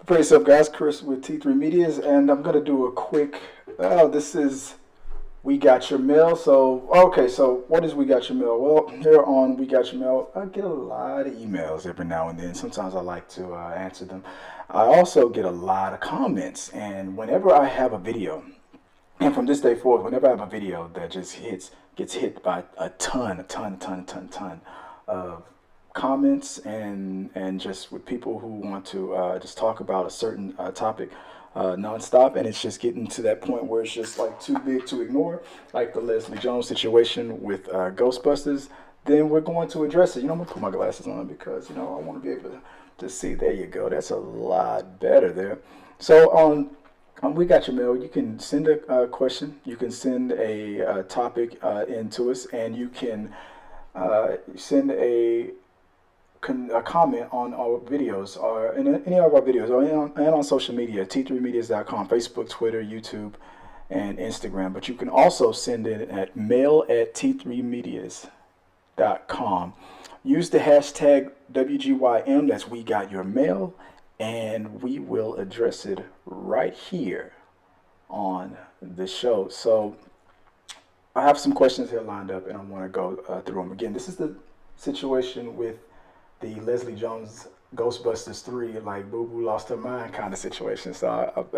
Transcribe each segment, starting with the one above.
What's up, guys? Chris with T3 Medias, and I'm gonna do a quick. This is We Got Your Mail. So, okay, so what is We Got Your Mail? Well, here on We Got Your Mail, I get a lot of emails every now and then. Sometimes I like to answer them. I also get a lot of comments, and whenever I have a video, and from this day forward, whenever I have a video that just gets hit by a ton of comments and just with people who want to just talk about a certain topic nonstop, and it's just getting to that point where it's just like too big to ignore, like the Leslie Jones situation with Ghostbusters, then we're going to address it. You know, I'm gonna put my glasses on because, you know, I want to be able to see. There you go. That's a lot better there. So on We Got Your Mail, you can send a question, you can send a topic into us, and you can send a comment on our videos or in any of our videos and on social media, t3medias.com, Facebook, Twitter, YouTube, and Instagram. But you can also send it at mail@t3medias.com. Use the hashtag WGYM, that's We Got Your Mail, and we will address it right here on the show. So I have some questions here lined up, and I want to go through them again. This is the situation with the Leslie Jones Ghostbusters 3, like Boo Boo lost her mind kind of situation. So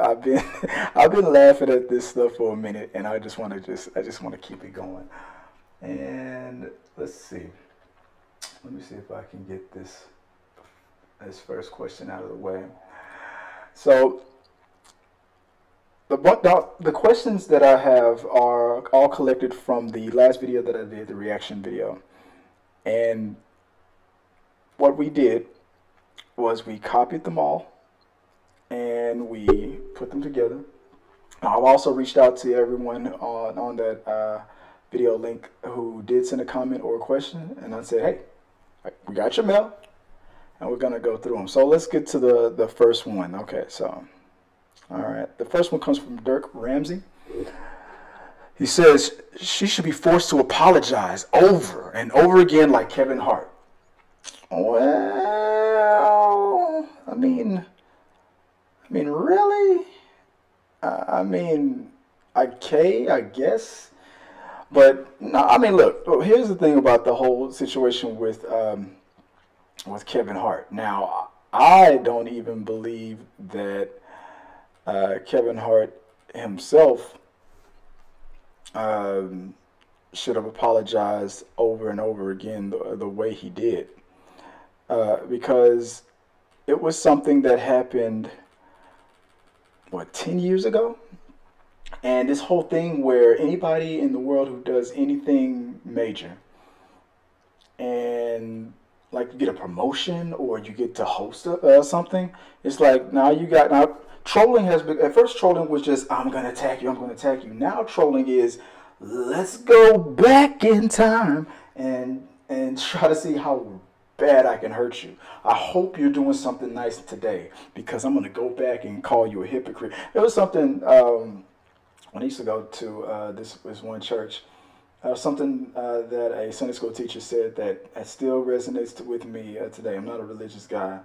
I've been I've been laughing at this stuff for a minute, and I just want to keep it going. And let's see. Let me see if I can get this first question out of the way. So the questions that I have are all collected from the last video that I did, the reaction video. And what we did was we copied them all and we put them together. I've also reached out to everyone on that video link who did send a comment or a question, and I said, hey, we got your mail, and we're gonna go through them. So let's get to the first one. Okay, so all right, the first one comes from Dirg Ramsey. He says she should be forced to apologize over and over again like Kevin Hart. Well, I mean, really? Okay, I guess. But no, I mean, look. Here's the thing about the whole situation with Kevin Hart. Now, I don't even believe that Kevin Hart himself should have apologized over and over again the way he did. Because it was something that happened, what, 10 years ago? And this whole thing where anybody in the world who does anything major and like you get a promotion or you get to host something, it's like now trolling has been, at first trolling was just, I'm going to attack you, I'm going to attack you. Now trolling is, let's go back in time and try to see how bad I can hurt you. I hope you're doing something nice today because I'm going to go back and call you a hypocrite. There was something, when I used to go to this was one church, something that a Sunday school teacher said that still resonates with me today. I'm not a religious guy,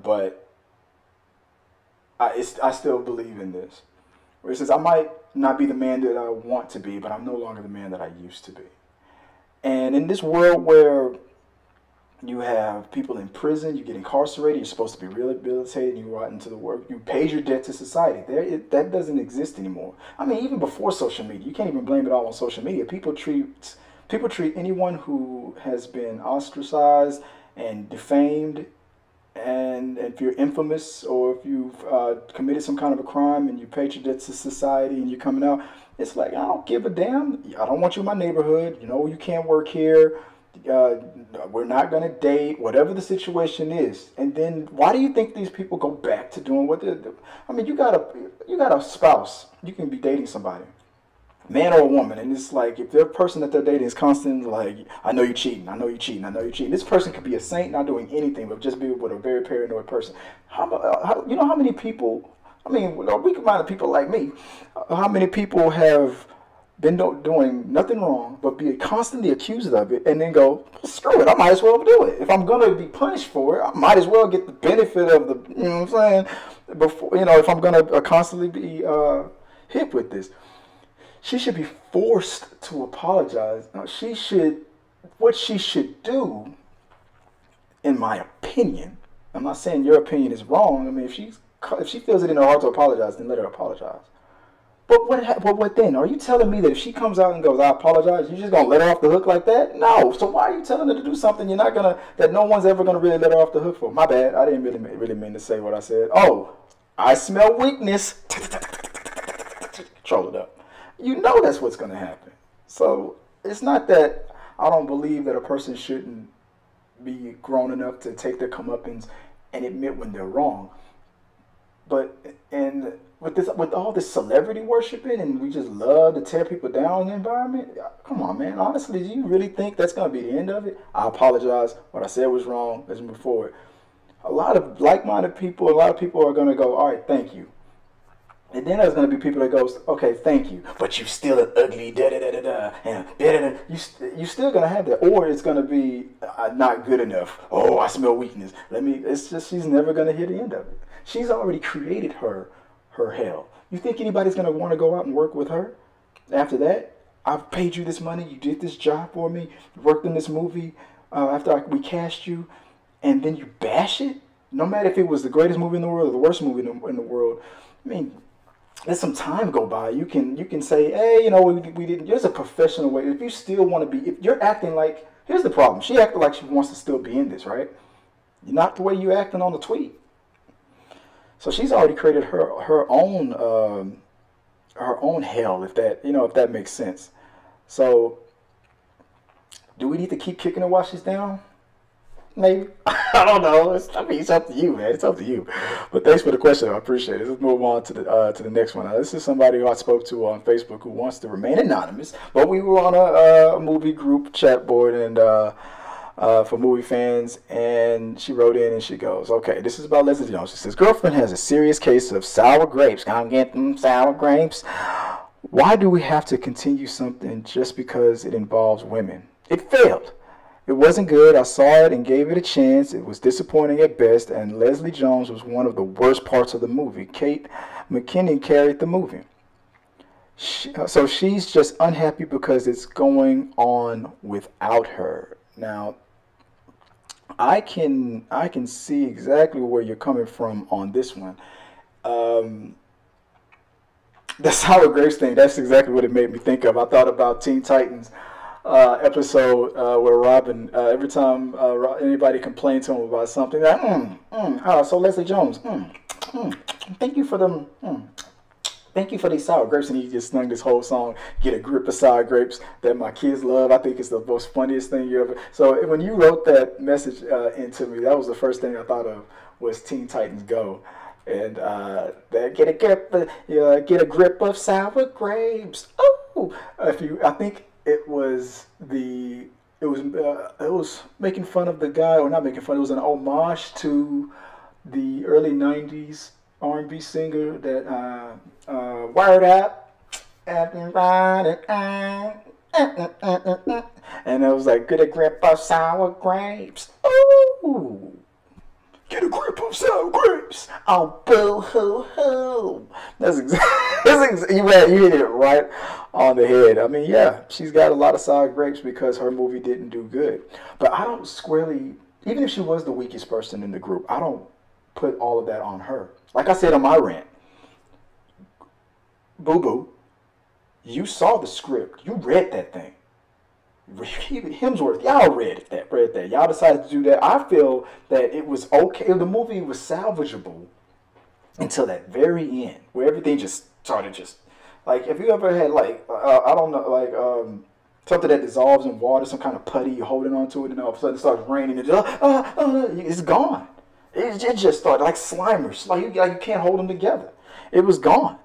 but I still believe in this. Where it says, I might not be the man that I want to be, but I'm no longer the man that I used to be. And in this world where you have people in prison, you get incarcerated, you're supposed to be rehabilitated, you go out into the work, you paid your debt to society. That doesn't exist anymore. I mean, even before social media, you can't even blame it all on social media. People treat anyone who has been ostracized and defamed, and if you're infamous or if you've committed some kind of a crime and you paid your debt to society and you're coming out, it's like, I don't give a damn. I don't want you in my neighborhood. You know, you can't work here. We're not going to date, whatever the situation is. And then why do you think these people go back to doing what they're doing? I mean, you got a spouse. You can be dating somebody, man or a woman, and it's like if the person that they're dating is constantly like, I know you're cheating, I know you're cheating, I know you're cheating. This person could be a saint, not doing anything, but just be with a very paranoid person. You know how many people, I mean, we could find people like me, how many people have been doing nothing wrong, but be constantly accused of it, and then go, screw it, I might as well do it. If I'm going to be punished for it, I might as well get the benefit of the, you know what I'm saying, before, you know, if I'm going to constantly be hit with this. She should be forced to apologize. Now, what she should do, in my opinion, I'm not saying your opinion is wrong. I mean, if she feels it in her heart to apologize, then let her apologize. But what then? Are you telling me that if she comes out and goes, I apologize, you're just going to let her off the hook like that? No. So why are you telling her to do something that no one's ever going to really let her off the hook for? My bad. I didn't really mean to say what I said. Oh, I smell weakness. Troll it up. You know that's what's going to happen. So it's not that I don't believe that a person shouldn't be grown enough to take their comeuppance and admit when they're wrong. But with all this celebrity worshiping, and we just love to tear people down in the environment, come on, man. Honestly, do you really think that's going to be the end of it? I apologize. What I said was wrong. Let's move forward. A lot of like-minded people, a lot of people are going to go, all right, thank you. And then there's going to be people that goes, okay, thank you, but you still an ugly da-da-da-da-da, and da-da-da. You still going to have that. Or it's going to be not good enough. Oh, I smell weakness. It's just, she's never going to hear the end of it. She's already created her hell. You think anybody's going to want to go out and work with her after that? I've paid you this money. You did this job for me. You worked in this movie after we cast you, and then you bash it? No matter if it was the greatest movie in the world or the worst movie in the world. I mean, let some time go by. You can say, hey, you know, we didn't. There's a professional way. If you still want to be, if you're acting like, here's the problem. She acted like she wants to still be in this, right? Not the way you acting on the tweet. So she's already created her own hell, if that makes sense. So do we need to keep kicking her while she's down? Maybe. I don't know. It's up to you, man. It's up to you. But thanks for the question. I appreciate it. Let's move on to the next one. Now, this is somebody who I spoke to on Facebook who wants to remain anonymous, but we were on a movie group chat board and for movie fans, and she wrote in and she goes, okay, this is about Leslie Jones. She says, girlfriend has a serious case of sour grapes. Can't get them sour grapes. Why do we have to continue something just because it involves women? It failed. It wasn't good. I saw it and gave it a chance. It was disappointing at best, and Leslie Jones was one of the worst parts of the movie. Kate McKinnon carried the movie. So she's just unhappy because it's going on without her. Now, I can see exactly where you're coming from on this one. The sour grapes thing, that's exactly what it made me think of. I thought about Teen Titans episode where Robin, every time anybody complained to him about something, like, so Leslie Jones, thank you for them, thank you for these sour grapes, and he just sung this whole song, Get a Grip of Sour Grapes, that my kids love. I think it's the most funniest thing you ever. So when you wrote that message into me, that was the first thing I thought of was Teen Titans Go. And get a grip of sour grapes. Oh, I think it was making fun of the guy, or not making fun. It was an homage to the early '90s R&B singer that Word Up, and it was like, get a grip of sour grapes. Ooh. Get a grip of sour grapes. Oh, boo hoo hoo. That's exactly. You hit it right on the head. I mean, yeah, she's got a lot of sour grapes because her movie didn't do good. But I don't squarely, even if she was the weakest person in the group, I don't put all of that on her. Like I said on my rant, Boo Boo, you saw the script. You read that thing. Hemsworth, y'all read that. Y'all decided to do that. I feel that it was okay. The movie was salvageable until that very end, where everything just started like, if you ever had like I don't know, like something that dissolves in water, some kind of putty, you're holding onto it, and all of a sudden it starts raining, and it's gone. It just started like Slimers, like you can't hold them together. It was gone,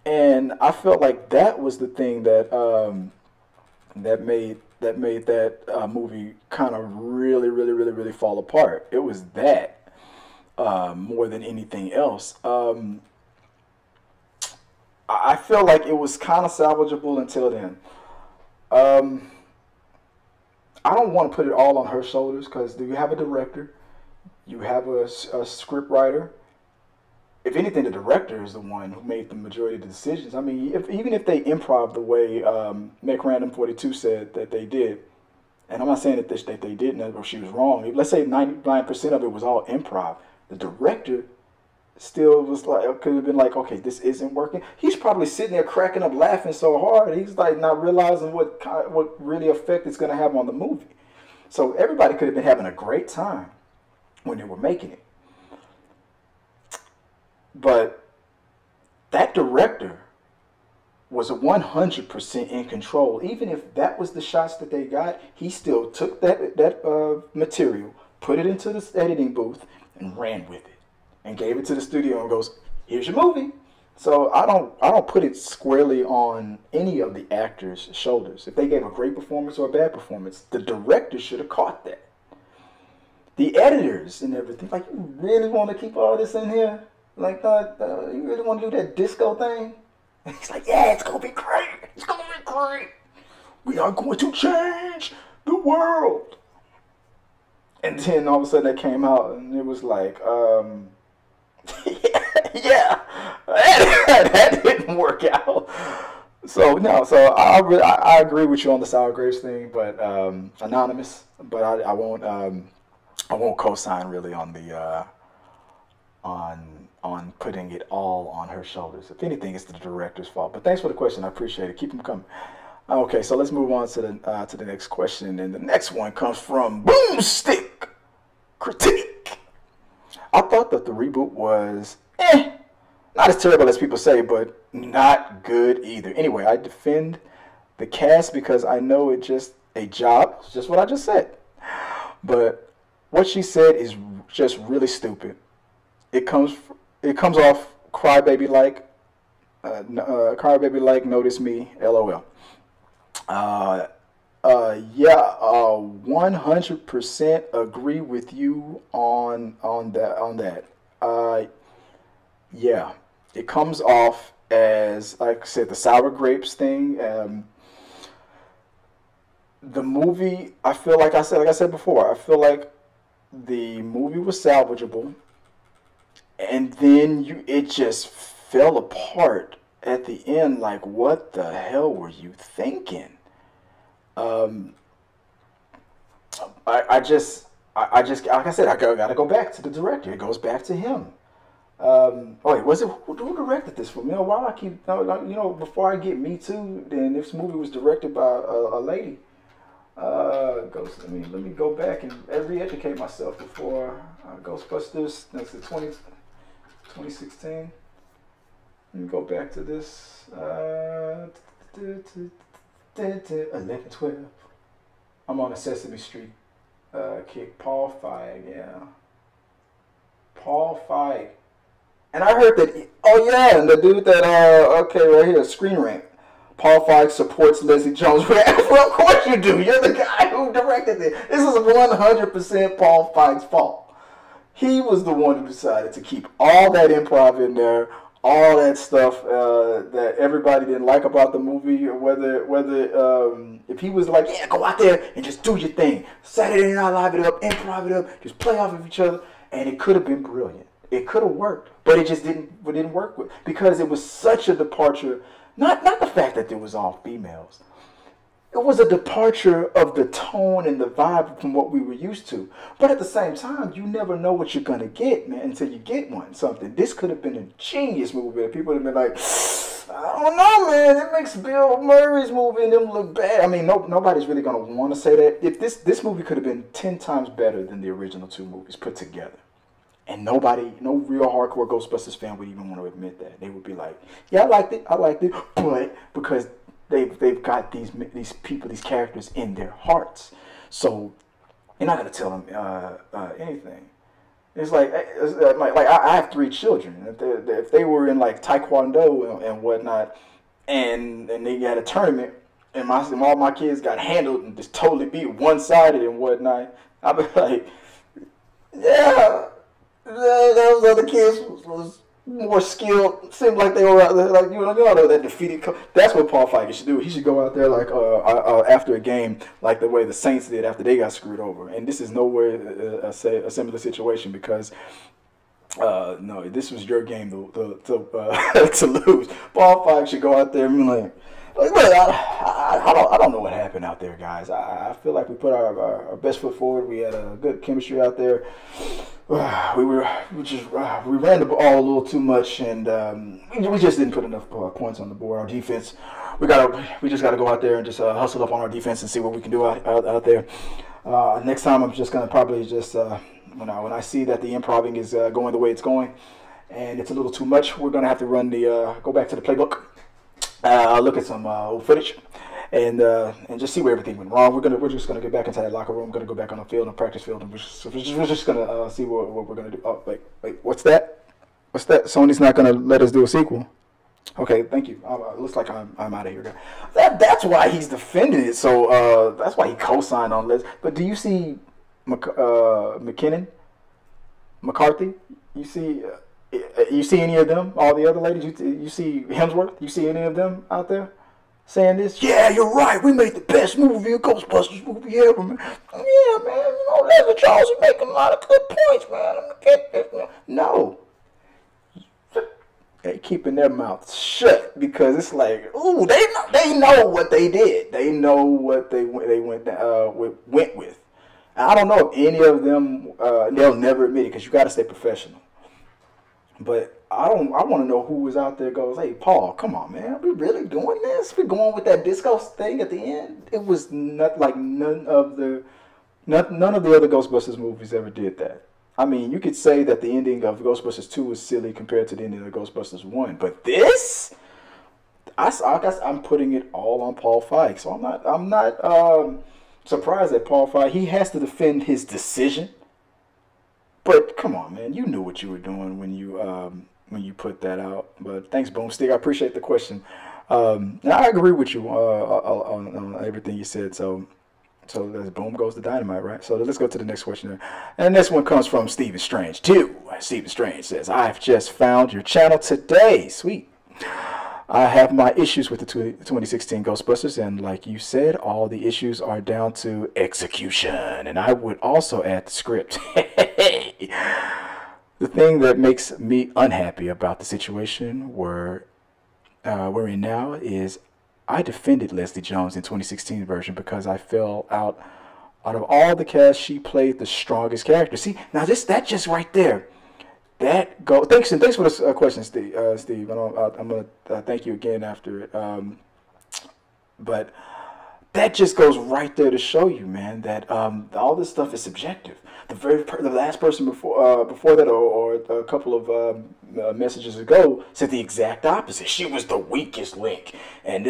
and I felt like that was the thing that that made that movie kind of really fall apart. It was that more than anything else. I feel like it was kind of salvageable until then. I don't want to put it all on her shoulders because you have a director, you have a script writer. If anything, the director is the one who made the majority of the decisions. I mean, even if they improv the way McRandom42 said that they did, and I'm not saying that they didn't or she was wrong. Let's say 99% of it was all improv. The director still was like, could have been like, okay, this isn't working. He's probably sitting there cracking up, laughing so hard. He's like not realizing what really effect it's going to have on the movie. So everybody could have been having a great time when they were making it. But that director was 100% in control. Even if that was the shots that they got, he still took that material, put it into the editing booth, and ran with it, and gave it to the studio and goes, "Here's your movie." So I don't put it squarely on any of the actors' shoulders. If they gave a great performance or a bad performance, the director should have caught that. The editors and everything, like, you really want to keep all this in here? Like, you really want to do that disco thing? And he's like, yeah, it's going to be great. It's going to be great. We are going to change the world. And then all of a sudden that came out and it was like, yeah, that didn't work out. So, no, so I agree with you on the sour grapes thing, but anonymous, but I won't co-sign really on the on putting it all on her shoulders. If anything, it's the director's fault. But thanks for the question. I appreciate it. Keep them coming. Okay, so let's move on to the next question, and the next one comes from Boomstick Critique. I thought that the reboot was not as terrible as people say, but not good either. Anyway, I defend the cast because I know it's just a job. It's just what I just said. But what she said is just really stupid. It comes off crybaby like, notice me, LOL. 100% agree with you on that. Yeah, it comes off as, like I said, the sour grapes thing. The movie, I feel like I said before, I feel like the movie was salvageable, and then it just fell apart at the end. Like, what the hell were you thinking? I just like I said, I gotta go back to the director. It goes back to him. Oh wait, was it who directed this for me? Why do I keep before I get Me Too? Then this movie was directed by a lady. Let me go back and re-educate myself before Ghostbusters. That's the 2016. Let me go back to this. 11/12. I'm on a Sesame Street kick. Paul Feig, yeah. Paul Feig. And I heard that, and the dude that, right here, Screen Rant. Paul Feig supports Leslie Jones' rap. Well, of course you do. You're the guy who directed it. This is 100% Paul Feig's fault. He was the one who decided to keep all that improv in there, all that stuff that everybody didn't like about the movie, or whether if he was like, yeah, go out there and just do your thing. Saturday Night Live it up, improv it up, just play off of each other, and it could have been brilliant. It could have worked, but it just didn't work with, because it was such a departure. Not the fact that it was all females. It was a departure of the tone and the vibe from what we were used to. But at the same time, you never know what you're going to get, man, until you get something. This could have been a genius movie. People would have been like, I don't know, man. It makes Bill Murray's movie and them look bad. I mean, nobody's really going to want to say that. If this movie could have been 10 times better than the original two movies put together. And no real hardcore Ghostbusters fan would even want to admit that. They would be like, yeah, I liked it, but because they've got these people, these characters in their hearts, so you're not gonna tell them anything. It's like I have 3 children. If they were in like Taekwondo and whatnot, and they had a tournament, and all my kids got handled and just totally beat one-sided and whatnot, I'd be like, yeah. Those other kids was more skilled. Seemed like they were out there, like you know that defeated. That's what Paul Feig should do. He should go out there like after a game, like the way the Saints did after they got screwed over. And this is nowhere a similar situation because. No, this was your game to lose. Paul Feig should go out there and be like I don't know what happened out there, guys. I feel like we put our best foot forward. We had a good chemistry out there. We ran the ball a little too much, and we just didn't put enough points on the board. Our defense, we just got to go out there and just hustle up on our defense and see what we can do out there. Next time, I'm just gonna probably just when I see that the improving is going the way it's going, and it's a little too much, we're gonna have to run go back to the playbook, look at some old footage, and just see where everything went wrong. We're just gonna get back into that locker room. Gonna go back on the field, on practice field, and we're just gonna see what we're gonna do. Oh, wait, what's that? What's that? Sony's not gonna let us do a sequel. Okay, thank you. Looks like I'm out of here. That's why he's defending it. So that's why he co-signed on this. But do you see McKinnon, McCarthy? You see any of them? All the other ladies? You see Hemsworth? You see any of them out there saying this? Yeah, you're right. We made the best movie, a Ghostbusters movie ever, man. Yeah, man. You know, Leslie Charles is making a lot of good points, man. No. They keeping their mouths shut because it's like, ooh, they know what they did. They know what they went with. I don't know if any of them they'll never admit it because you got to stay professional. But I want to know who was out there goes, hey Paul, come on man, are we really doing this? We're going with that disco thing at the end. It was not like none of the other Ghostbusters movies ever did that. I mean, you could say that the ending of Ghostbusters 2 was silly compared to the ending of Ghostbusters 1, but this, I guess I'm putting it all on Paul Feig. So I'm not surprised that Paul Feig, he has to defend his decision. But come on, man, you knew what you were doing when you put that out. But thanks, Boomstick. I appreciate the question. I agree with you on everything you said. So there's boom goes the dynamite, right? So let's go to the next question. And this one comes from Stephen Strange 2. Stephen Strange says, I've just found your channel today. Sweet. I have my issues with the 2016 Ghostbusters, and like you said, all the issues are down to execution. And I would also add the script. The thing that makes me unhappy about the situation we're in now is I defended Leslie Jones in 2016 version because I felt out of all the cast, she played the strongest character. See, now that just right there. Thanks for this question, Steve. Steve, I'm gonna thank you again after it. But that just goes right there to show you, man, that all this stuff is subjective. The last person before that, or a couple of messages ago, said the exact opposite. She was the weakest link, and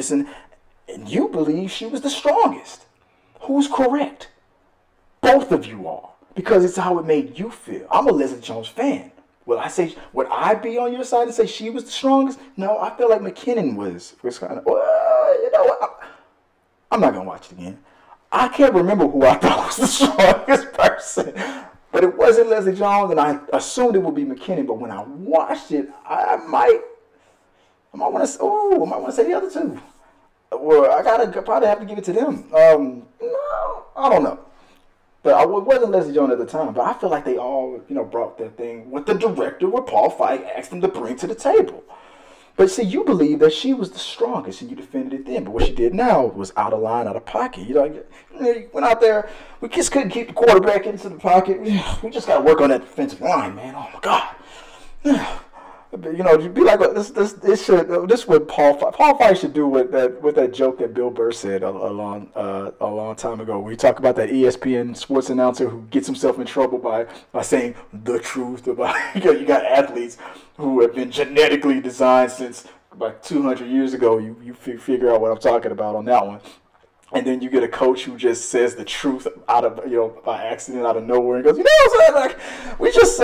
you believe she was the strongest. Who's correct? Both of you are, because it's how it made you feel. I'm a Leslie Jones fan. Would I be on your side and say she was the strongest? No, I feel like McKinnon was kind of, you know what? I'm not going to watch it again. I can't remember who I thought was the strongest person. But it wasn't Leslie Jones, and I assumed it would be McKinnon. But when I watched it, I might want to say the other two. Well, I probably have to give it to them. No, I don't know. But it wasn't Leslie Jones at the time. But I feel like they all, brought that thing with the director, what Paul Feig asked them to bring to the table. But see, you believe that she was the strongest, and you defended it then. But what she did now was out of line, out of pocket. You went out there. We just couldn't keep the quarterback into the pocket. We just got to work on that defensive line, man. Oh my God. Be like this what Paul Feig should do with that joke that Bill Burr said a long time ago. We talk about that ESPN sports announcer who gets himself in trouble by saying the truth about you got athletes who have been genetically designed since like 200 years ago. You figure out what I'm talking about on that one. And then you get a coach who just says the truth out of by accident out of nowhere and goes, what I'm saying? Like we just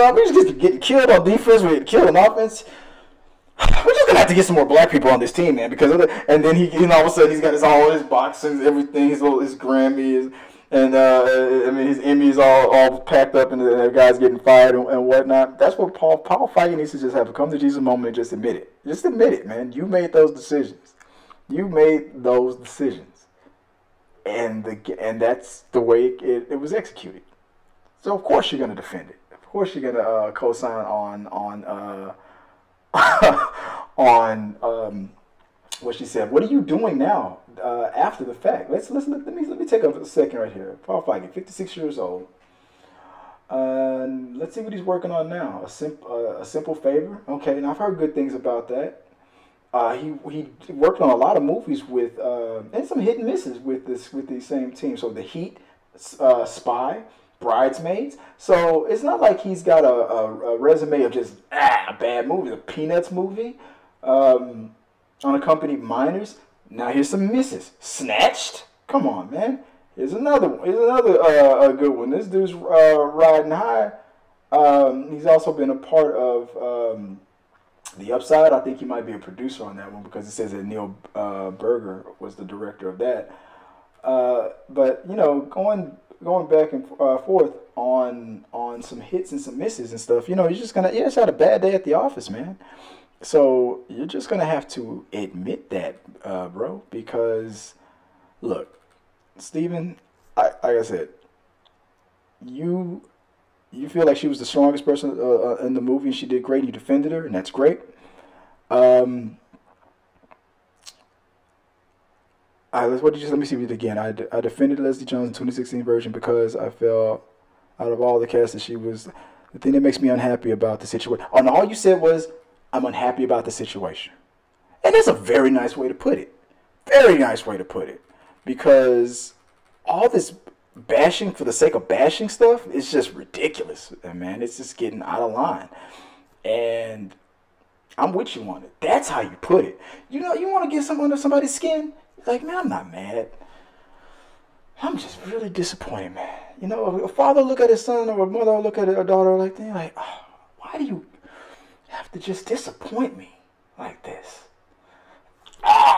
getting killed on defense, we get killed on offense. We're just gonna have to get some more black people on this team, man. Because and then he all of a sudden he's got all his boxing, everything, his Grammy, And I mean, his Emmys all packed up, and the guy's getting fired and whatnot. That's what Paul Feig needs to just have a come to Jesus moment and just admit it. Just admit it, man. You made those decisions. You made those decisions, and that's the way it was executed. So of course you're gonna defend it. Of course you're gonna co-sign on on what she said. What are you doing now after the fact? Let me take a second right here. Paul Feig, 56 years old. Let's see what he's working on now. A simple favor. Okay, and I've heard good things about that. He worked on a lot of movies with and some hit and misses with the same team. So The Heat, Spy, Bridesmaids. So it's not like he's got a resume of just bad movies. A Peanuts movie, Unaccompanied Minors. Now here's some misses. Snatched. Come on, man. Here's another one. Here's another good one. This dude's riding high. He's also been a part of The Upside. I think he might be a producer on that one because it says that Neil Berger was the director of that. But you know, going back and forth on some hits and some misses and stuff. You know, you just had a bad day at the office, man. So you're just gonna have to admit that, bro. Because look, Steven, like I said, you feel like she was the strongest person in the movie, and she did great. And you defended her, and that's great. Let me see it again. I defended Leslie Jones in 2016 version because I felt out of all the cast that she was the thing that makes me unhappy about the situation. Oh, and all you said was, I'm unhappy about the situation. And that's a very nice way to put it. Very nice way to put it. Because all this bashing for the sake of bashing stuff is just ridiculous, man. It's just getting out of line. And I'm with you on it. That's how you put it. You know, you want to get something under somebody's skin? Like, man, I'm not mad. I'm just really disappointed, man. You know, a father look at his son or a mother look at a daughter like that, like, oh, why do you have to just disappoint me like this? Oh,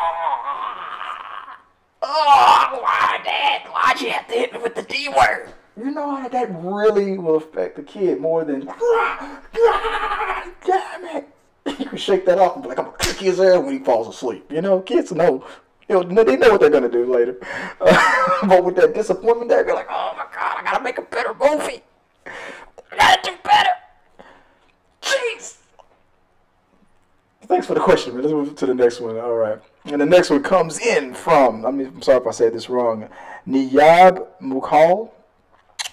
why, Dad? Why'd you have to hit me with the D word? You know how that really will affect the kid more than, damn it. You can shake that off and be like, I'm going to kick his ass when he falls asleep. You know, kids know. You know, they know what they're going to do later. But with that disappointment, they're like, oh my God, I got to make a better movie. I got to do better. Jeez. Thanks for the question, man. Let's move to the next one. All right. And the next one comes in from, I'm sorry if I said this wrong, Niyab Mukhal.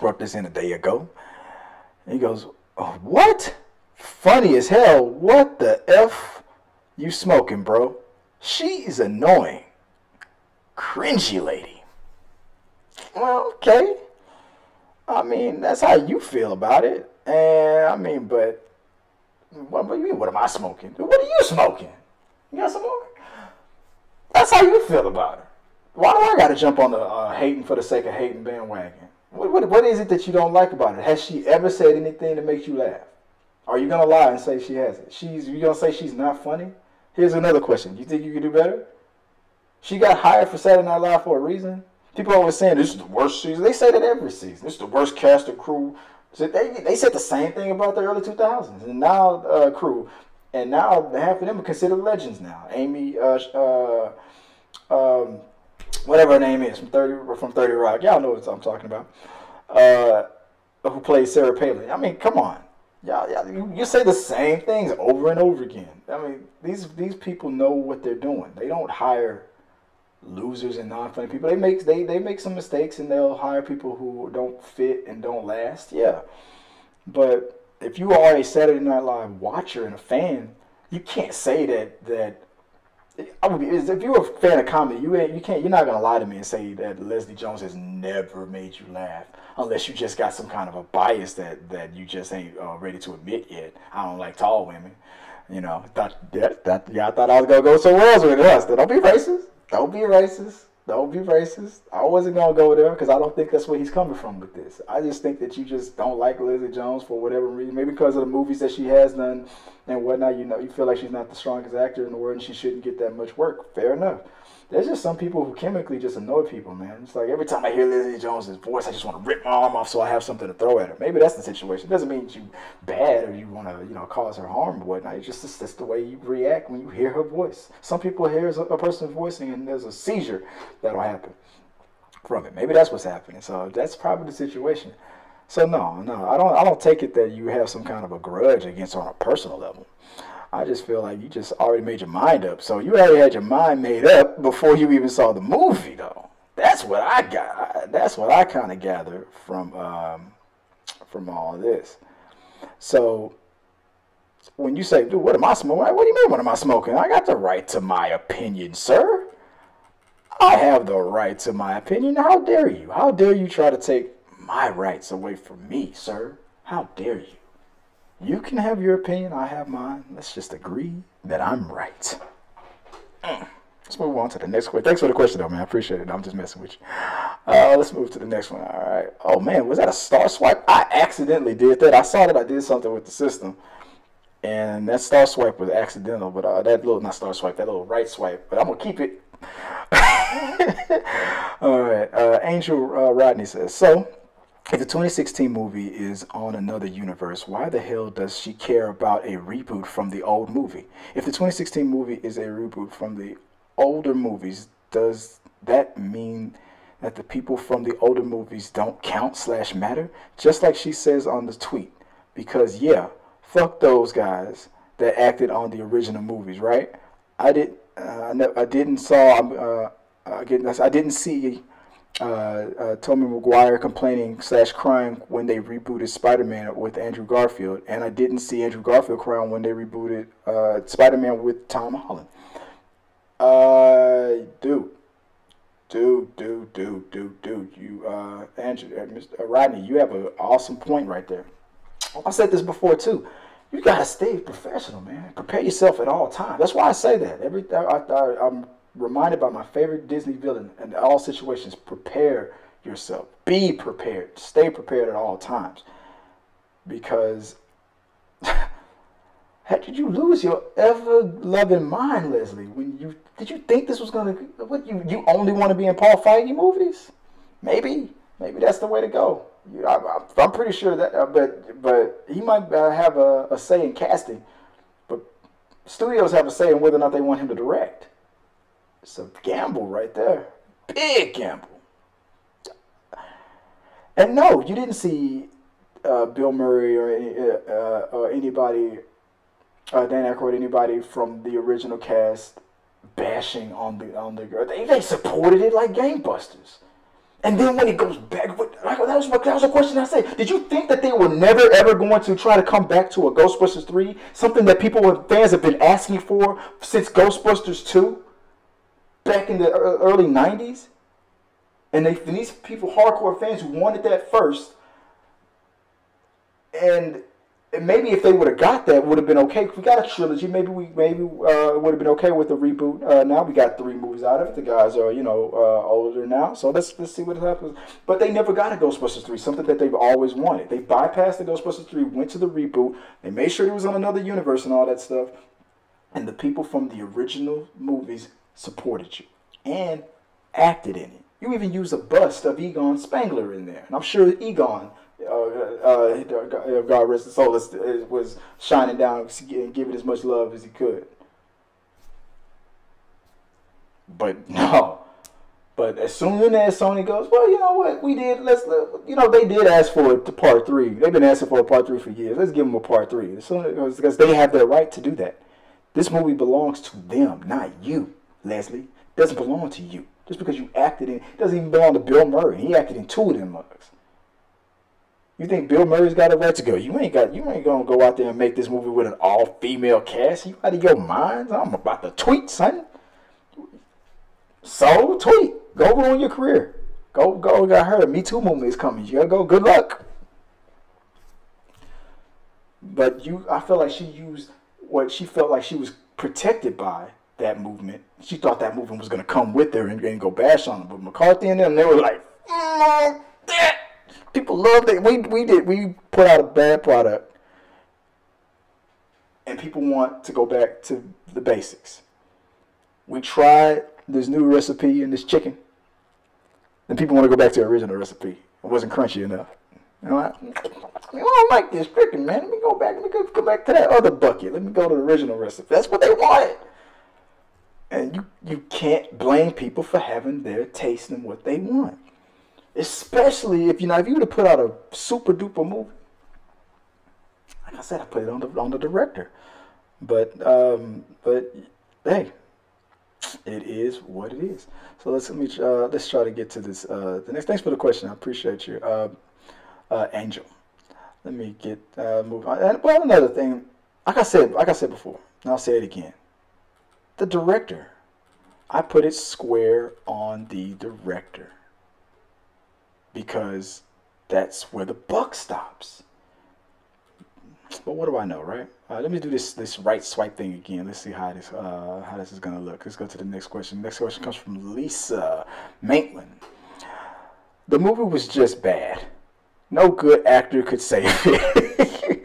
Wrote this in a day ago. And he goes, oh, what? Funny as hell. What the F you smoking, bro? She's annoying. Cringy lady. Well, okay. I mean, that's how you feel about it. And, I mean, but what am I smoking? What are you smoking? You got some more? That's how you feel about it. Why do I got to jump on the hating for the sake of hating bandwagon? What is it that you don't like about it? Has she ever said anything that makes you laugh? Are you going to lie and say she hasn't? You going to say she's not funny? Here's another question. You think you can do better? She got hired for Saturday Night Live for a reason. People are always saying this is the worst season. They say that every season. This is the worst cast and crew. So they said the same thing about the early 2000s. And now crew. And now half of them are considered legends now. Amy, whatever her name is, from 30 Rock. Y'all know what I'm talking about. Who plays Sarah Palin. I mean, come on. You say the same things over and over again. I mean, these people know what they're doing. They don't hire losers and non-funny people. They make some mistakes and they'll hire people who don't fit and don't last. Yeah, but if you are a Saturday Night Live watcher and a fan, you can't say that. If you're a fan of comedy, you're not gonna lie to me and say that Leslie Jones has never made you laugh, unless you just got some kind of a bias that you just ain't ready to admit yet. I don't like tall women, you know. I thought I was gonna go somewhere else with us. Don't be racist. Don't be racist. Don't be racist. I wasn't gonna go there because I don't think that's where he's coming from with this. I just think that you just don't like Leslie Jones for whatever reason. Maybe because of the movies that she has done and whatnot. You know, you feel like she's not the strongest actor in the world and she shouldn't get that much work. Fair enough. There's just some people who chemically just annoy people, man. It's like every time I hear Leslie Jones' voice, I just want to rip my arm off so I have something to throw at her. Maybe that's the situation. It doesn't mean you bad or you want to, you know, cause her harm or whatnot. It's just that's the way you react when you hear her voice. Some people hear a person's voicing and there's a seizure that'll happen from it. Maybe that's what's happening. So that's probably the situation. So no, I don't take it that you have some kind of a grudge against her on a personal level. I just feel like you just already made your mind up. So you already had your mind made up before you even saw the movie, though. That's what I got. That's what I kind of gathered from all of this. So when you say, dude, what am I smoking? What do you mean, what am I smoking? I got the right to my opinion, sir. I have the right to my opinion. How dare you? How dare you try to take my rights away from me, sir? How dare you? You can have your opinion, I have mine. Let's just agree that I'm right. Let's move on to the next question. Thanks for the question, though, man. I appreciate it. I'm just messing with you. Let's move to the next one. All right. Oh, man, was that a star swipe? I accidentally did that. I saw that I did something with the system, and that star swipe was accidental. But that little, not star swipe, that little right swipe. But I'm going to keep it. All right. Angel Rodney says, so, if the 2016 movie is on another universe, why the hell does she care about a reboot from the old movie? If the 2016 movie is a reboot from the older movies, does that mean that the people from the older movies don't count / matter? Just like she says on the tweet. Because, yeah, fuck those guys that acted on the original movies, right? I didn't see Tobey Maguire complaining / crying when they rebooted Spider-Man with Andrew Garfield, and I didn't see Andrew Garfield crying when they rebooted Spider-Man with Tom Holland. Dude, you, Andrew, Mr. Rodney, you have an awesome point right there. I said this before too. You gotta stay professional, man. Prepare yourself at all times. That's why I say that. I'm reminded by my favorite Disney villain in all situations. Prepare yourself. Be prepared. Stay prepared at all times. Because how did you lose your ever-loving mind, Leslie? Did you think this was gonna? What you only want to be in Paul Feig movies? Maybe that's the way to go. I'm pretty sure that, but he might have a say in casting. But studios have a say in whether or not they want him to direct. It's a gamble right there. Big gamble. And no, you didn't see Bill Murray or anybody, Dan Aykroyd, anybody from the original cast bashing on the girl. They supported it like gangbusters. And then when it goes back, that was a question I said. Did you think that they were never ever going to try to come back to a Ghostbusters 3? Something that fans have been asking for since Ghostbusters 2? Back in the early 90s? And these people, hardcore fans who wanted that first, and maybe if they would have got that, would have been okay. If we got a trilogy, maybe would have been okay with the reboot. Now we got 3 movies out of it. The guys are, older now. So let's see what happens. But they never got a Ghostbusters 3, something that they've always wanted. They bypassed the Ghostbusters 3, went to the reboot. They made sure it was on another universe and all that stuff. And the people from the original movies supported you and acted in it. You even used a bust of Egon Spangler in there. And I'm sure Egon, God rest his soul, was shining down and giving as much love as he could. But no. But as soon as Sony goes, well, you know what, they did ask for it to part 3. They've been asking for a part 3 for years. Let's give them a part 3. As soon as, because they have the right to do that. This movie belongs to them, not you, Leslie. It doesn't belong to you. Just because you acted in it doesn't even belong to Bill Murray. He acted in 2 of them mugs. You think Bill Murray's got a right to go? You ain't gonna go out there and make this movie with an all-female cast. You out of your mind? I'm about to tweet, son. So tweet. Go ruin your career. Go. Got her. Me Too movement is coming. You gotta go. Good luck. But I feel like she used what she felt like she was protected by. That movement. She thought that movement was going to come with her and go bash on them. But McCarthy and them, they were like, people loved it. We put out a bad product. and people want to go back to the basics. We tried this new recipe in this chicken, and people want to go back to the original recipe. It wasn't crunchy enough. You know, I don't like this chicken, man. Let me go back. Let me go back to that other bucket. Let me go to the original recipe. That's what they wanted. And you can't blame people for having their taste in what they want. Especially if you were to put out a super duper movie. Like I said, I put it on the director. But hey, it is what it is. So let's try to get to this. The next. Thanks for the question. I appreciate you, Angel. Let me get move on. And, well, another thing, like I said before, and I'll say it again. The director, I put it square on the director because that's where the buck stops. But what do I know, right? Let me do this right swipe thing again. Let's see how this is gonna look. Let's go to the next question. Next question comes from Lisa Maitland. The movie was just bad. No good actor could save it.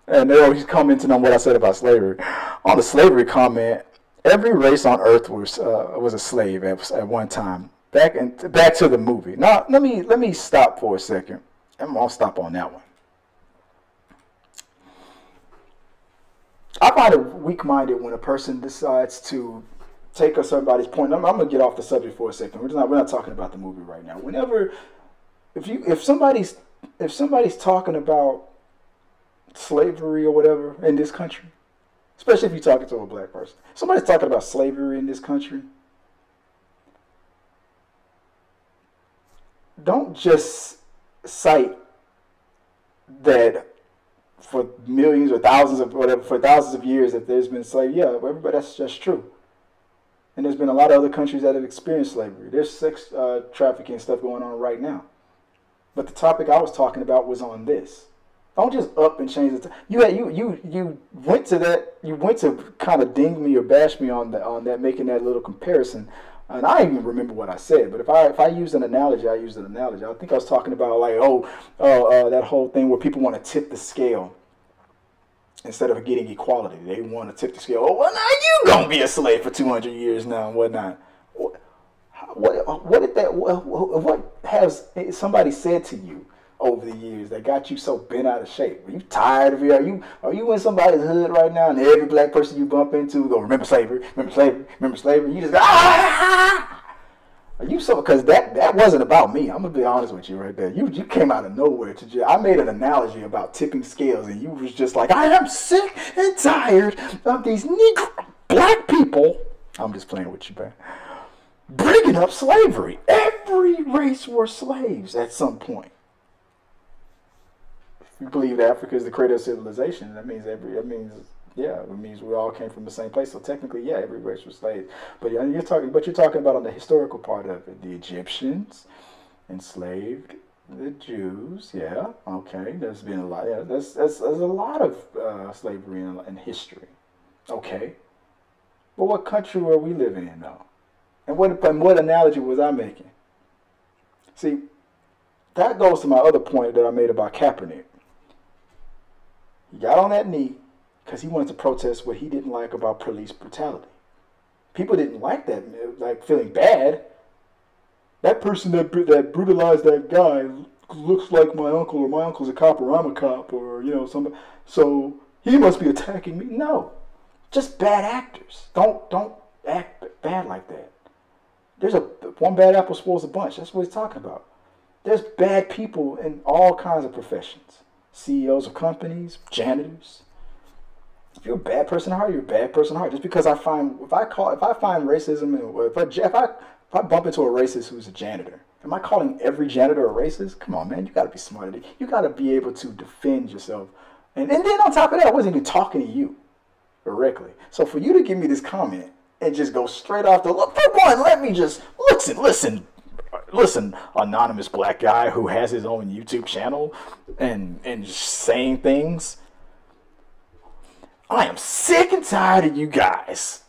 And they're always commenting on what I said about slavery. On the slavery comment, every race on Earth was a slave at one time. Back to the movie. Now let me stop for a second. I'll stop on that one. I find it weak-minded when a person decides to take somebody's point. I'm going to get off the subject for a second. We're not talking about the movie right now. If somebody's talking about slavery or whatever in this country, especially if you're talking to a black person, somebody's talking about slavery in this country, don't just cite that for millions or thousands of whatever, for thousands of years that there's been slavery. Yeah, everybody, that's just true. And there's been a lot of other countries that have experienced slavery. There's sex trafficking stuff going on right now. But the topic I was talking about was on this. Don't just up and change it. You went to that. You went to kind of ding me or bash me on that, making that little comparison. And I don't even remember what I said. But if I used an analogy, I used an analogy. I think I was talking about like that whole thing where people want to tip the scale instead of getting equality. They want to tip the scale. Oh, well, now you gonna be a slave for 200 years now and whatnot. What has somebody said to you over the years that got you so bent out of shape? Are you tired of it? Are you in somebody's hood right now and every black person you bump into go, remember slavery, remember slavery, remember slavery? You just go, ah! Are you so? Because that wasn't about me. I'm gonna be honest with you right there. You came out of nowhere to just. I made an analogy about tipping scales, and you was just like, I am sick and tired of these Negro black people. I'm just playing with you, man. Bringing up slavery. Every race were slaves at some point. If you believe that Africa is the cradle of civilization, it means we all came from the same place. So technically, yeah, every race was slaves. But you're talking about on the historical part of it. The Egyptians enslaved the Jews. Yeah, okay. There's been a lot. Yeah, there's a lot of slavery in history. Okay, but what country were we living in though? And what analogy was I making? See, that goes to my other point that I made about Kaepernick. He got on that knee because he wanted to protest what he didn't like about police brutality. People didn't like that, like feeling bad. That person that brutalized that guy looks like my uncle, or my uncle's a cop, or I'm a cop, or somebody. So he must be attacking me. No, just bad actors. Don't act bad like that. There's one bad apple spoils a bunch. That's what he's talking about. There's bad people in all kinds of professions. CEOs of companies, janitors. If you're a bad person at heart, you're a bad person at heart. Just because if I find racism, if I bump into a racist who's a janitor, am I calling every janitor a racist? Come on, man, you got to be smarter. You got to be able to defend yourself. And then on top of that, I wasn't even talking to you directly. So for you to give me this comment and just go straight off the look, for one, let me just listen, anonymous black guy who has his own YouTube channel and saying things. I am sick and tired of you guys.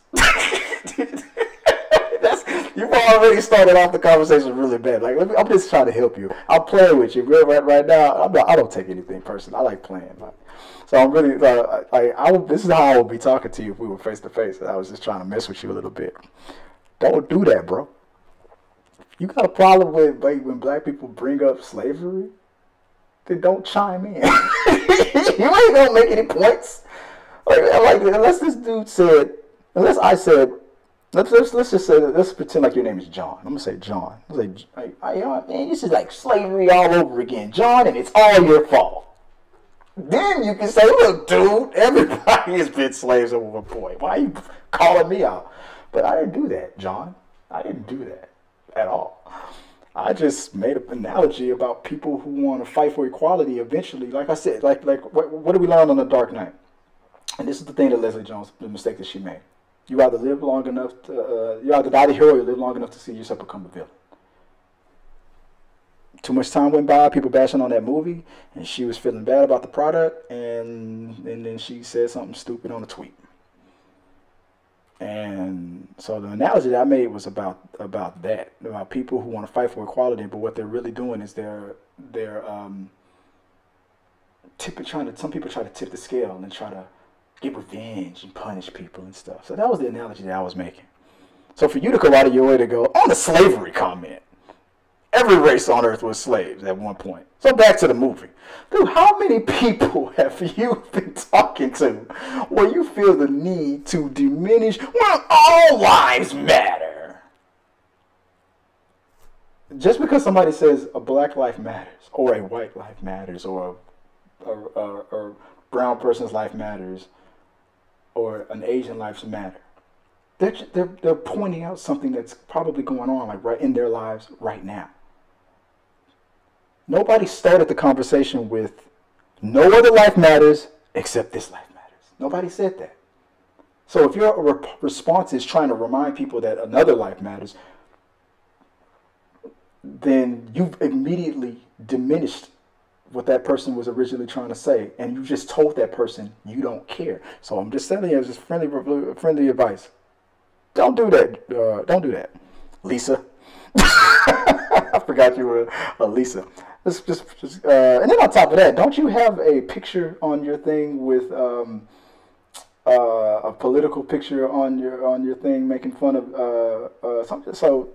You've already started off the conversation really bad. Like, I'm just trying to help you. I'm playing with you. Right now, I don't take anything personal. I like playing. Like, so I'm really, this is how I would be talking to you if we were face to face. I was just trying to mess with you a little bit. Don't do that, bro. You got a problem with when black people bring up slavery? Then don't chime in. You ain't gonna make any points. Like unless this dude said, unless I said, let's just say, let's pretend like your name is John. I'm gonna say John. I'm gonna say, man, this is like slavery all over again, John, and it's all your fault. Then you can say, look, dude, everybody has been slaves at one point. Why are you calling me out? But I didn't do that, John. I didn't do that at all. I just made an analogy about people who want to fight for equality eventually. Like I said, like what did we learn on The Dark Knight? And this is the thing that Leslie Jones, the mistake that she made. You either live long enough to, you either die the hero or live long enough to see yourself become a villain. Too much time went by, people bashing on that movie, and she was feeling bad about the product, and then she said something stupid on a tweet. And so the analogy that I made was about that, about people who want to fight for equality, but what they're really doing is they're some people try to tip the scale and try to get revenge and punish people and stuff. So that was the analogy that I was making. So for you to go out of your way to go on the slavery comment, every race on earth was slaves at one point. So back to the movie. Dude, how many people have you been talking to where you feel the need to diminish, well, all lives matter? Just because somebody says a black life matters, or a white life matters, or a brown person's life matters, or an Asian life matter. They're pointing out something that's probably going on like right in their lives right now. Nobody started the conversation with no other life matters except this life matters. Nobody said that. So if your response is trying to remind people that another life matters, then you've immediately diminished what that person was originally trying to say, and you just told that person you don't care. So I'm just telling you, as just friendly advice. Don't do that. Don't do that, Lisa. I forgot you were a Lisa. Just and then on top of that, don't you have a picture on your thing with a political picture on your thing making fun of something? So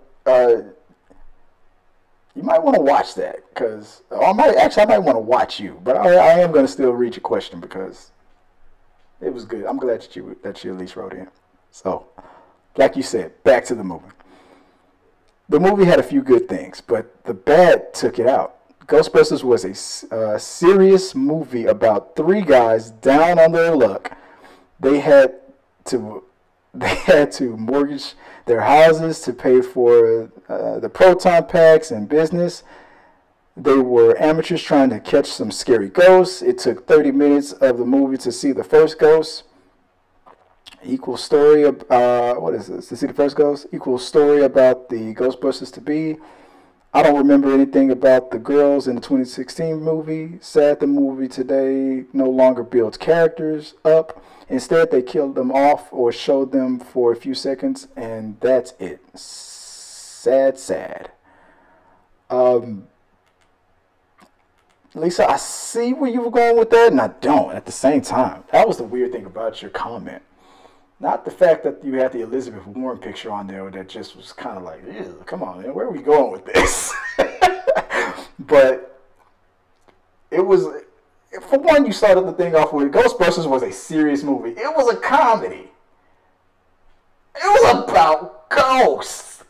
you might want to watch that, because I might want to watch you, but I am going to still read your question because it was good. I'm glad that you at least wrote in. So, like you said, back to the movie. The movie had a few good things, but the bad took it out. Ghostbusters was a serious movie about three guys down on their luck. They had to mortgage their houses to pay for the proton packs and business. They were amateurs trying to catch some scary ghosts. It took 30 minutes of the movie to see the first ghost. Equal story what is this? To see the first ghost? Equal story about the Ghostbusters to be. I don't remember anything about the girls in the 2016 movie. Sad the movie today no longer builds characters up. Instead, they killed them off or showed them for a few seconds, and that's it. Sad. Lisa, I see where you were going with that, and I don't at the same time. That was the weird thing about your comment. Not the fact that you had the Elizabeth Warren picture on there that just was kind of like, ew, come on, man, where are we going with this? But it was, for one, you started the thing off with Ghostbusters was a serious movie. It was a comedy. It was about ghosts.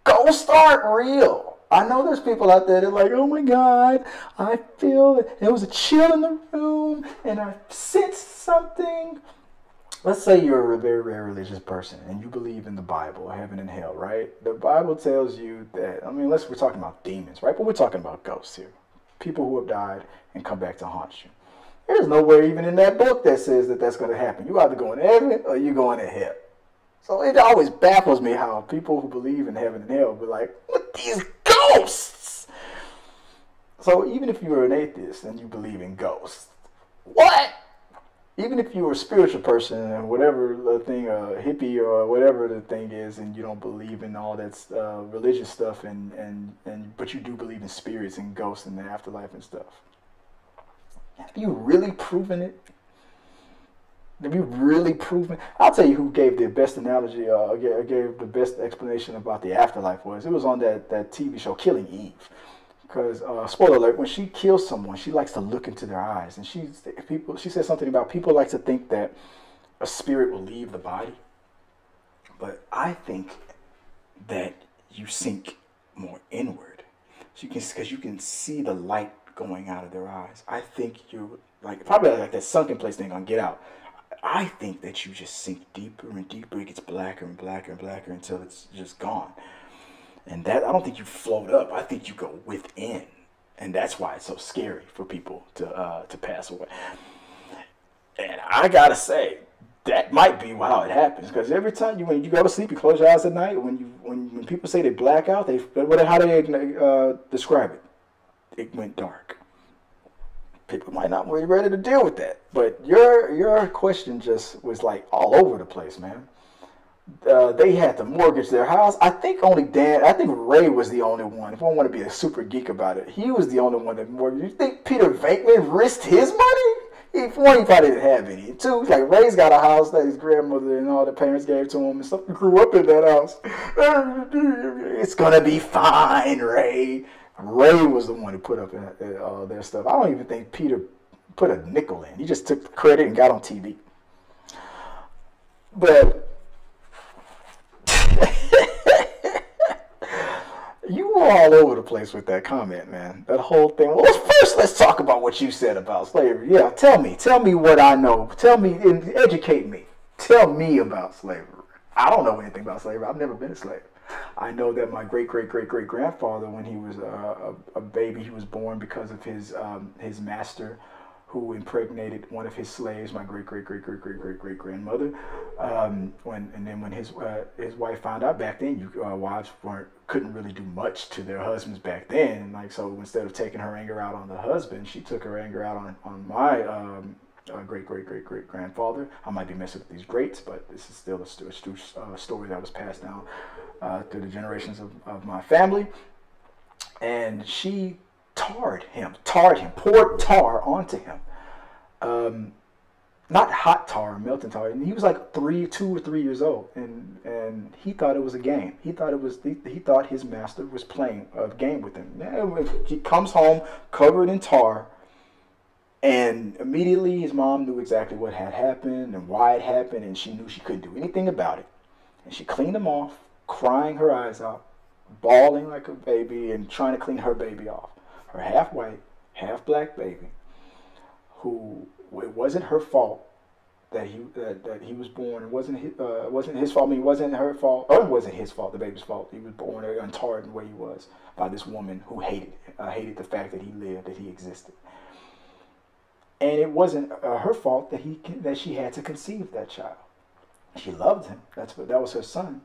Ghosts aren't real. I know there's people out there that are like, oh my God, I feel it. There was a chill in the room and I sensed something. Let's say you're a very, very religious person and you believe in the Bible, heaven and hell, right? The Bible tells you that, I mean, we're talking about demons, right? But we're talking about ghosts here. People who have died and come back to haunt you. There's nowhere even in that book that says that that's going to happen. You either going to heaven or you going to hell. So it always baffles me how people who believe in heaven and hell be like, what these ghosts? So even if you're an atheist and you believe in ghosts, what? even if you're a spiritual person and whatever the thing, hippie or whatever the thing is, and you don't believe in all that religious stuff, but you do believe in spirits and ghosts and the afterlife and stuff. Have you really proven it? Have you really proven? I'll tell you who gave the best analogy, gave the best explanation about the afterlife was. It was on that TV show, Killing Eve. Because, spoiler alert, when she kills someone, she likes to look into their eyes. And she says something about people like to think that a spirit will leave the body. But I think that you sink more inward. Because you can see the light going out of their eyes. I think you're probably like that sunken place thing on Get Out. I think that you just sink deeper and deeper. It gets blacker and blacker and blacker until it's just gone. And that, I don't think you float up. I think you go within. And that's why it's so scary for people to pass away. And I got to say, that might be how it happens. Because every time when you go to sleep, you close your eyes at night. When people say they black out, how do they describe it? It went dark. People might not be ready to deal with that. But your question just was like all over the place, man. They had to mortgage their house. I think Ray was the only one. If I want to be a super geek about it, he was the only one that mortgaged. You think Peter Venkman risked his money? One, he probably didn't have any. Two, like Ray's got a house that his grandmother and all the parents gave to him and stuff. He grew up in that house. It's gonna be fine, Ray. Ray was the one who put up their stuff. I don't even think Peter put a nickel in. He just took the credit and got on TV. But you were all over the place with that comment, man. That whole thing. Well, first let's talk about what you said about slavery. Yeah, tell me what I know. Tell me and educate me. Tell me about slavery. I don't know anything about slavery. I've never been a slave. I know that my great-great-great-great-grandfather, when he was a baby, he was born because of his master, who impregnated one of his slaves, my great-great-great-great-great-great-grandmother. When his wife found out, back then, wives couldn't really do much to their husbands back then. So instead of taking her anger out on the husband, she took her anger out on my great-great-great-great-grandfather. I might be messing with these greats, but this is still a story that was passed down through the generations of my family. And she tarred him, poured tar onto him. Not hot tar, melting tar. And he was like 2 or 3 years old, and he thought it was a game. He thought his master was playing a game with him. He comes home covered in tar. And immediately his mom knew exactly what had happened and why it happened, and she knew she couldn't do anything about it. And she cleaned him off, crying her eyes out, bawling like a baby and trying to clean her baby off. Her half white, half black baby, who it wasn't her fault that he was born. It wasn't his fault. I mean, it wasn't her fault. Or it wasn't his fault, the baby's fault. He was born untarred in the way he was by this woman who hated the fact that he lived, that he existed. And it wasn't her fault that she had to conceive that child. She loved him. That was her son.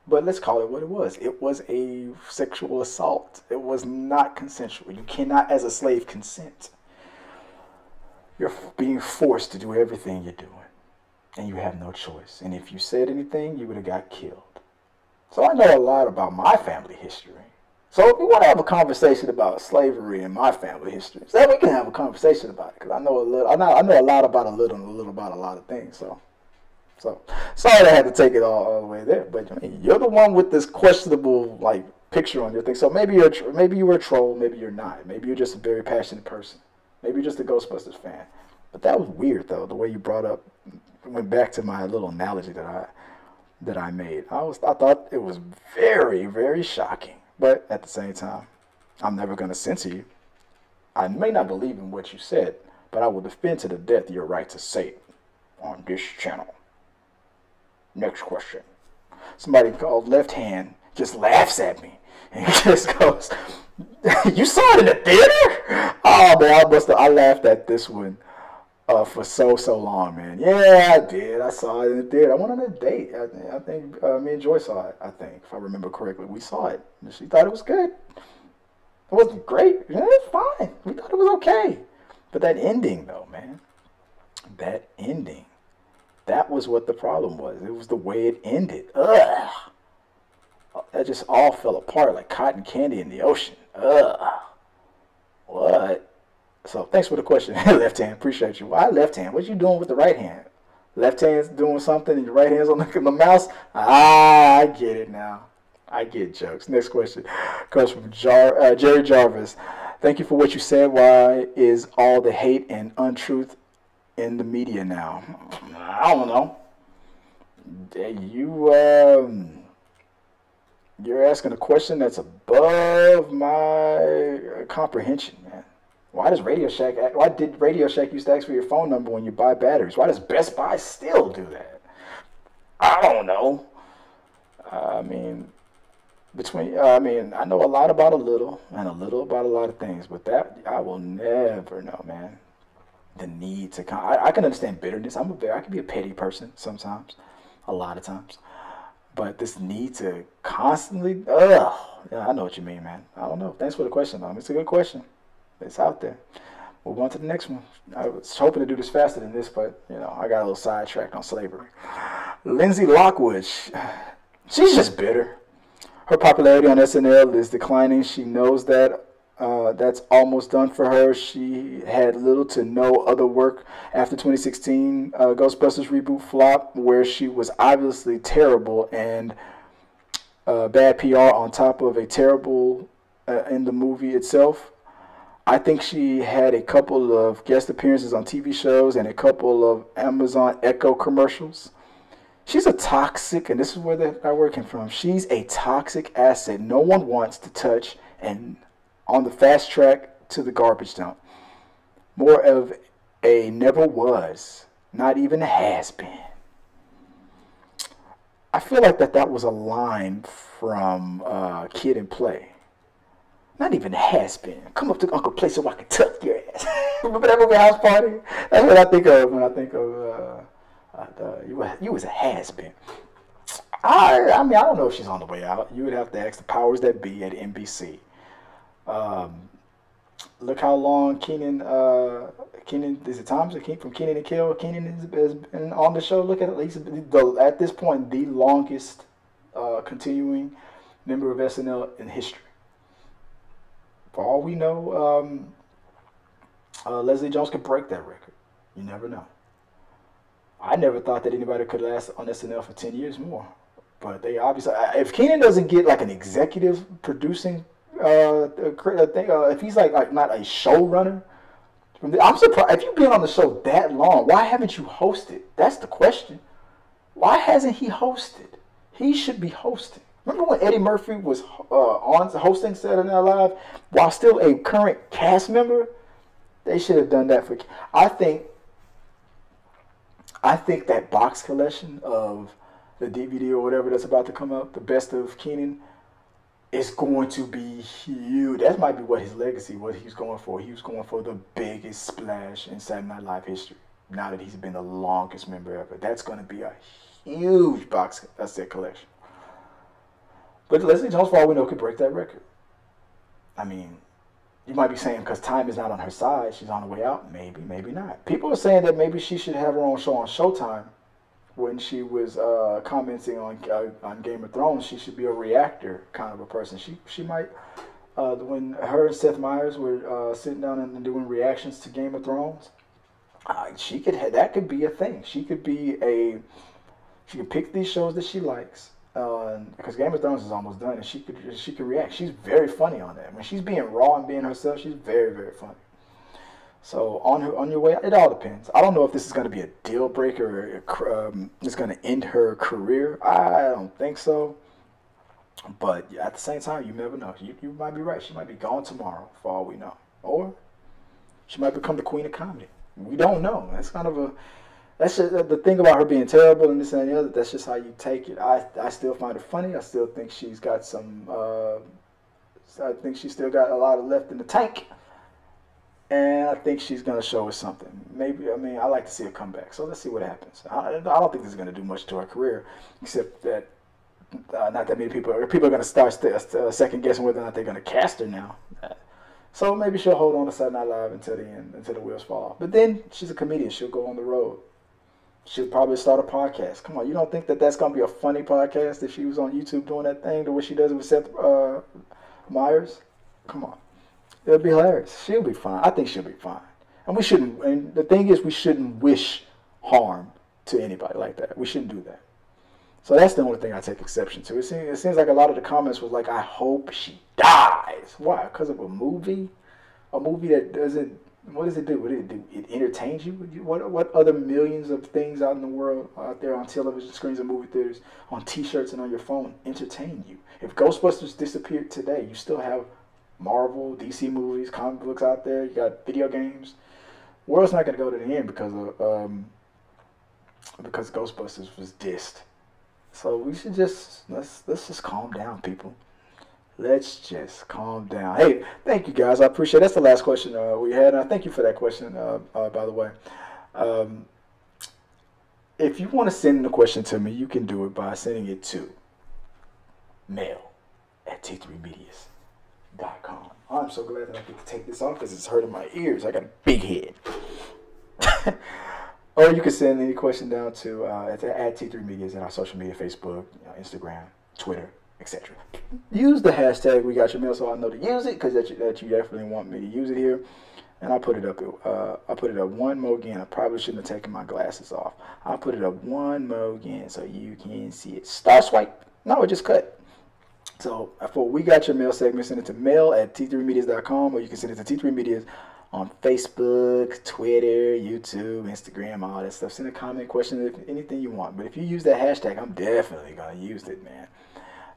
But let's call it what it was. It was a sexual assault. It was not consensual. You cannot, as a slave, consent. You're being forced to do everything you're doing. And you have no choice. And if you said anything, you would have got killed. So I know a lot about my family history. So if you want to have a conversation about slavery in my family history, then we can have a conversation about it. Because I know a lot about a little and a little about a lot of things. So sorry I had to take it all the way there. But I mean, you're the one with this questionable picture on your thing. So maybe you were a troll, maybe you're not. Maybe you're just a very passionate person. Maybe you're just a Ghostbusters fan. But that was weird though, the way you went back to my little analogy that I made. I thought it was very, very shocking. But at the same time, I'm never going to censor you. I may not believe in what you said, but I will defend to the death your right to say it on this channel. Next question. Somebody called Left Hand just laughs at me and just goes, "You saw it in the theater?" Oh man, I laughed at this one for so long, man. Yeah, I did. I saw it in the theater. I went on a date. I think me and Joy saw it, I think, if I remember correctly. We saw it. And she thought it was good. It wasn't great. Yeah, it's fine. We thought it was okay. But that ending, though, man. That ending. That was what the problem was. It was the way it ended. Ugh. That just all fell apart like cotton candy in the ocean. Ugh. What? So thanks for the question. Left hand, appreciate you. Why left hand? What you doing with the right hand? Left hand's doing something and your right hand's on the mouse? Ah, I get it now. I get jokes. Next question comes from Jerry Jarvis. Thank you for what you said. Why is all the hate and untruth in the media now? I don't know. You're asking a question that's above my comprehension, man. Why did Radio Shack used to ask for your phone number when you buy batteries? Why does Best Buy still do that? I don't know. I mean, I know a lot about a little and a little about a lot of things, but that I will never know, man. The need to I can understand bitterness. I can be a petty person sometimes, a lot of times. But this need to constantly, yeah, I know what you mean, man. I don't know. Thanks for the question, though. It's a good question. It's out there. Move on to the next one. I was hoping to do this faster than this, but, I got a little sidetracked on slavery. Lindsay Lockwood, she's just bitter. Her popularity on SNL is declining. She knows that that's almost done for her. She had little to no other work after 2016 Ghostbusters reboot flop, where she was obviously terrible and bad PR on top of a terrible in the movie itself. I think she had a couple of guest appearances on TV shows and a couple of Amazon Echo commercials. She's a toxic, and this is where that word came from. She's a toxic asset no one wants to touch and on the fast track to the garbage dump. More of a never was, not even a has been. I feel like that was a line from Kid and Play. Not even has been. Come up to Uncle Play so I can tuck your ass. Remember that movie House Party? That's what I think of when I think of you was a has been. I mean, I don't know if she's on the way out. You would have to ask the powers that be at NBC. Look how long Keenan is it Thompson from Keenan and Kel? Keenan has been on the show. Look at least at this point the longest continuing member of SNL in history. For all we know, Leslie Jones could break that record. You never know. I never thought that anybody could last on SNL for 10 years more. But they obviously, if Keenan doesn't get like an executive producing if he's like not a showrunner, I'm surprised. If you've been on the show that long, why haven't you hosted? That's the question. Why hasn't he hosted? He should be hosting. Remember when Eddie Murphy was on hosting Saturday Night Live while still a current cast member? They should have done that for. I think that box collection of the DVD or whatever that's about to come out, the best of Keenan, is going to be huge. That might be what his legacy, what he was going for. He was going for the biggest splash in Saturday Night Live history. Now that he's been the longest member ever, that's going to be a huge box set collection. But Leslie Jones, for all we know, could break that record. I mean, you might be saying because time is not on her side, she's on the way out. Maybe, maybe not. People are saying that maybe she should have her own show on Showtime. When she was commenting on Game of Thrones, she should be a reactor kind of a person. She might, when her and Seth Meyers were sitting down and doing reactions to Game of Thrones, that could be a thing. She could pick these shows that she likes. Because Game of Thrones is almost done, and she could react. She's very funny on that. When she's being raw and being herself, she's very, very funny. So on your way, it all depends. I don't know if this is going to be a deal breaker or it's going to end her career. I don't think so. But at the same time, you never know. You might be right. She might be gone tomorrow, for all we know, or she might become the queen of comedy. We don't know. That's kind of that's just the thing about her being terrible and this and the other. That's just how you take it. I still find it funny. I still think she's got some. I think she's still got a lot of left in the tank. And I think she's going to show us something. Maybe, I like to see her come back. So let's see what happens. I don't think this is going to do much to her career, except that not that many people are going to start second guessing whether or not they're going to cast her now. So maybe she'll hold on to Saturday Night Live until the end, until the wheels fall off. But then she's a comedian. She'll go on the road. She'll probably start a podcast. Come on, you don't think that that's going to be a funny podcast if she was on YouTube doing that thing the way she does it with Seth Meyers? Come on. It'll be hilarious. She'll be fine. I think she'll be fine. And we shouldn't, and the thing is, we shouldn't wish harm to anybody like that. We shouldn't do that. So that's the only thing I take exception to. It seems like a lot of the comments was like, I hope she dies. Why? Because of a movie? A movie that doesn't, what does it do? What did it do? It entertains you? What other millions of things out in the world, out there on television screens and movie theaters, on t-shirts and on your phone, entertain you? If Ghostbusters disappeared today, you still have Marvel, DC movies, comic books out there. You got video games. The world's not going to go to the end because Ghostbusters was dissed. So we should just let's just calm down, people. Let's just calm down. Hey, thank you guys. I appreciate it. That's the last question we had. And I thank you for that question, by the way. If you want to send a question to me, you can do it by sending it to mail@t3medias.com. I'm so glad that I get to take this off because it's hurting my ears. I got a big head. Or you can send any question down to at T3Medias in our social media, Facebook, Instagram, Twitter, etc. Use the hashtag We Got Your Mail so I know to use it, because that you definitely want me to use it here. And I'll put it up. I'll put it up one more again. I probably shouldn't have taken my glasses off. I'll put it up one more again so you can see it. Star swipe. No, it just cut. So for We Got Your Mail segment, send it to mail@t3medias.com, or you can send it to T3Medias on Facebook, Twitter, YouTube, Instagram, all that stuff. Send a comment, question, anything you want. But if you use that hashtag, I'm definitely going to use it, man.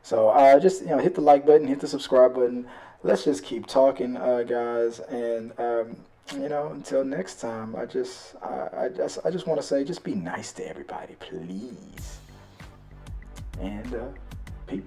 So just hit the like button, hit the subscribe button. Let's just keep talking, guys. And until next time, I just want to say, just be nice to everybody, please. And peace.